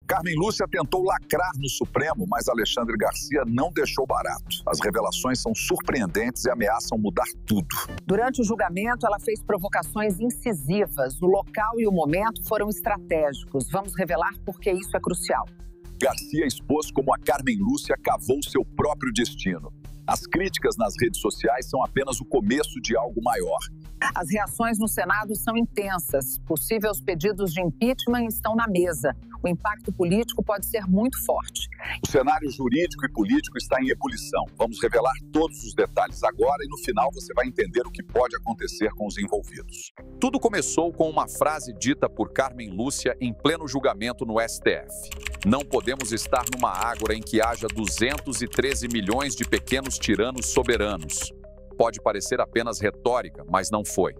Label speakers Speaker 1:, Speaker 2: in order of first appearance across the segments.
Speaker 1: Carmen Lúcia tentou lacrar no Supremo, mas Alexandre Garcia não deixou barato. As revelações são surpreendentes e ameaçam mudar tudo.
Speaker 2: Durante o julgamento, ela fez provocações incisivas. O local e o momento foram estratégicos. Vamos revelar por que isso é crucial.
Speaker 1: Garcia expôs como a Carmen Lúcia cavou seu próprio destino. As críticas nas redes sociais são apenas o começo de algo maior.
Speaker 2: As reações no Senado são intensas. Possíveis pedidos de impeachment estão na mesa. O impacto político pode ser muito forte.
Speaker 1: O cenário jurídico e político está em ebulição. Vamos revelar todos os detalhes agora e no final você vai entender o que pode acontecer com os envolvidos.
Speaker 3: Tudo começou com uma frase dita por Carmen Lúcia em pleno julgamento no STF. Não podemos estar numa ágora em que haja 213 milhões de pequenos tiranos soberanos. Pode parecer apenas retórica, mas não foi.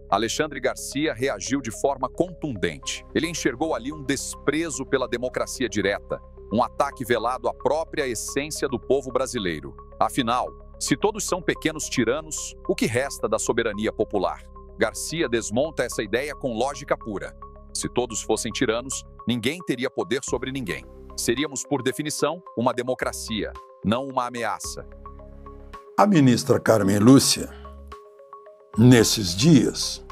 Speaker 3: Alexandre Garcia reagiu de forma contundente. Ele enxergou ali um desprezo pela democracia direta, um ataque velado à própria essência do povo brasileiro. Afinal, se todos são pequenos tiranos, o que resta da soberania popular? Garcia desmonta essa ideia com lógica pura. Se todos fossem tiranos, ninguém teria poder sobre ninguém. Seríamos, por definição, uma democracia, não uma ameaça.
Speaker 4: A ministra Carmen Lúcia, nesses dias,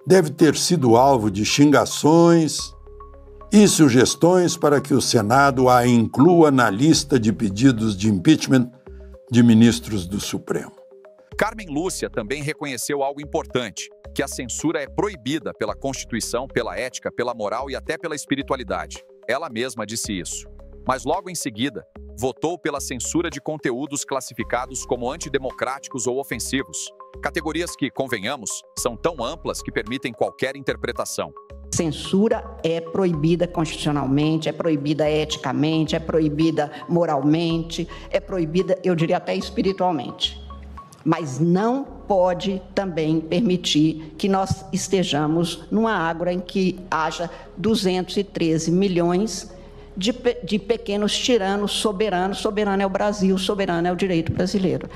Speaker 4: deve ter sido alvo de xingações e sugestões para que o Senado a inclua na lista de pedidos de impeachment de ministros do Supremo.
Speaker 3: Carmen Lúcia também reconheceu algo importante, que a censura é proibida pela Constituição, pela ética, pela moral e até pela espiritualidade. Ela mesma disse isso. Mas logo em seguida, votou pela censura de conteúdos classificados como antidemocráticos ou ofensivos. Categorias que, convenhamos, são tão amplas que permitem qualquer interpretação.
Speaker 5: Censura é proibida constitucionalmente, é proibida eticamente, é proibida moralmente, é proibida, eu diria até espiritualmente. Mas não pode também permitir que nós estejamos numa ágora em que haja 213 milhões de pequenos tiranos soberanos. Soberano é o Brasil, soberano é o direito brasileiro.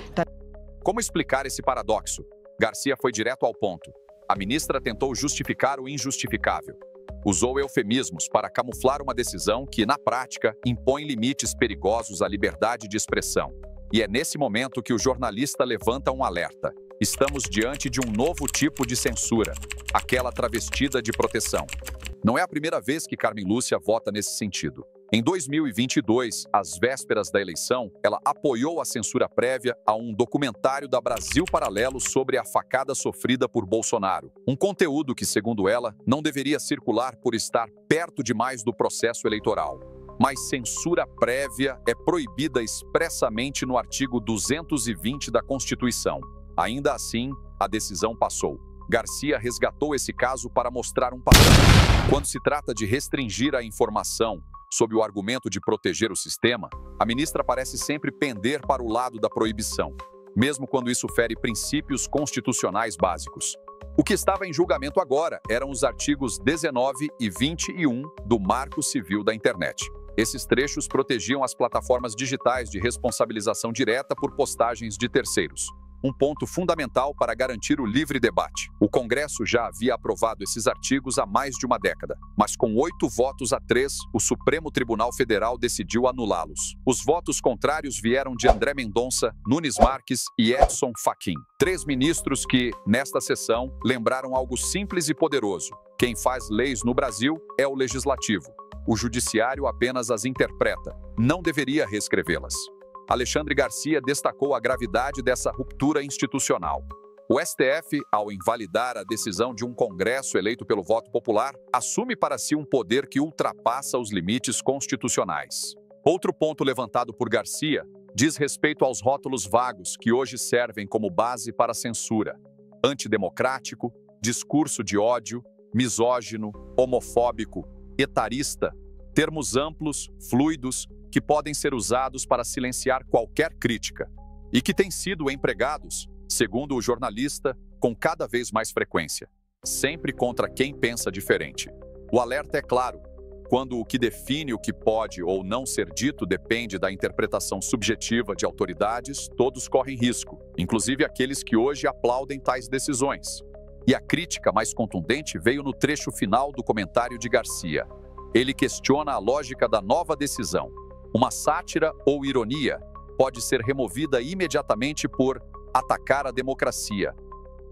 Speaker 3: Como explicar esse paradoxo? Garcia foi direto ao ponto. A ministra tentou justificar o injustificável. Usou eufemismos para camuflar uma decisão que, na prática, impõe limites perigosos à liberdade de expressão. E é nesse momento que o jornalista levanta um alerta. Estamos diante de um novo tipo de censura, aquela travestida de proteção. Não é a primeira vez que Carmen Lúcia vota nesse sentido. Em 2022, às vésperas da eleição, ela apoiou a censura prévia a um documentário da Brasil Paralelo sobre a facada sofrida por Bolsonaro. Um conteúdo que, segundo ela, não deveria circular por estar perto demais do processo eleitoral. Mas censura prévia é proibida expressamente no artigo 220 da Constituição. Ainda assim, a decisão passou. Garcia resgatou esse caso para mostrar um padrão. Quando se trata de restringir a informação sob o argumento de proteger o sistema, a ministra parece sempre pender para o lado da proibição, mesmo quando isso fere princípios constitucionais básicos. O que estava em julgamento agora eram os artigos 19 e 21 do Marco Civil da Internet. Esses trechos protegiam as plataformas digitais de responsabilização direta por postagens de terceiros. Um ponto fundamental para garantir o livre debate. O Congresso já havia aprovado esses artigos há mais de uma década, mas com 8 votos a 3, o Supremo Tribunal Federal decidiu anulá-los. Os votos contrários vieram de André Mendonça, Nunes Marques e Edson Fachin. 3 ministros que, nesta sessão, lembraram algo simples e poderoso. Quem faz leis no Brasil é o Legislativo. O Judiciário apenas as interpreta. Não deveria reescrevê-las. Alexandre Garcia destacou a gravidade dessa ruptura institucional. O STF, ao invalidar a decisão de um Congresso eleito pelo voto popular, assume para si um poder que ultrapassa os limites constitucionais. Outro ponto levantado por Garcia diz respeito aos rótulos vagos que hoje servem como base para a censura: antidemocrático, discurso de ódio, misógino, homofóbico, etarista, termos amplos, fluidos, que podem ser usados para silenciar qualquer crítica e que têm sido empregados, segundo o jornalista, com cada vez mais frequência, sempre contra quem pensa diferente. O alerta é claro: quando o que define o que pode ou não ser dito depende da interpretação subjetiva de autoridades, todos correm risco, inclusive aqueles que hoje aplaudem tais decisões. E a crítica mais contundente veio no trecho final do comentário de Garcia. Ele questiona a lógica da nova decisão. Uma sátira ou ironia pode ser removida imediatamente por atacar a democracia.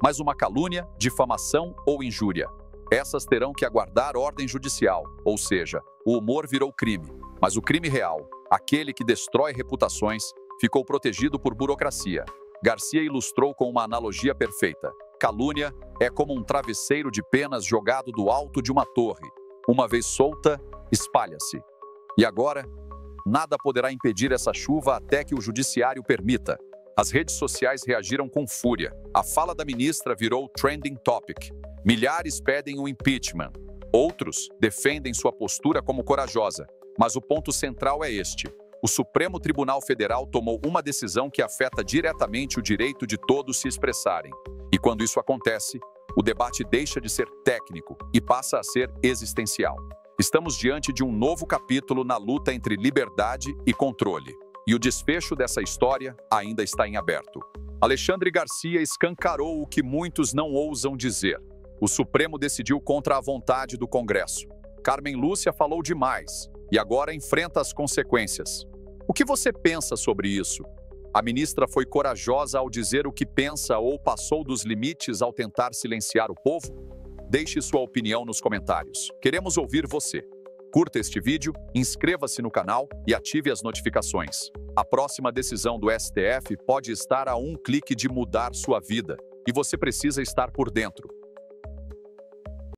Speaker 3: Mas uma calúnia, difamação ou injúria, essas terão que aguardar ordem judicial, ou seja, o humor virou crime. Mas o crime real, aquele que destrói reputações, ficou protegido por burocracia. Garcia ilustrou com uma analogia perfeita. Calúnia é como um travesseiro de penas jogado do alto de uma torre. Uma vez solta, espalha-se. E agora, nada poderá impedir essa chuva até que o judiciário permita. As redes sociais reagiram com fúria. A fala da ministra virou trending topic. Milhares pedem o impeachment. Outros defendem sua postura como corajosa. Mas o ponto central é este. O Supremo Tribunal Federal tomou uma decisão que afeta diretamente o direito de todos se expressarem. E quando isso acontece, o debate deixa de ser técnico e passa a ser existencial. Estamos diante de um novo capítulo na luta entre liberdade e controle. E o desfecho dessa história ainda está em aberto. Alexandre Garcia escancarou o que muitos não ousam dizer. O Supremo decidiu contra a vontade do Congresso. Carmen Lúcia falou demais e agora enfrenta as consequências. O que você pensa sobre isso? A ministra foi corajosa ao dizer o que pensa ou passou dos limites ao tentar silenciar o povo? Deixe sua opinião nos comentários. Queremos ouvir você. Curta este vídeo, inscreva-se no canal e ative as notificações. A próxima decisão do STF pode estar a um clique de mudar sua vida e você precisa estar por dentro.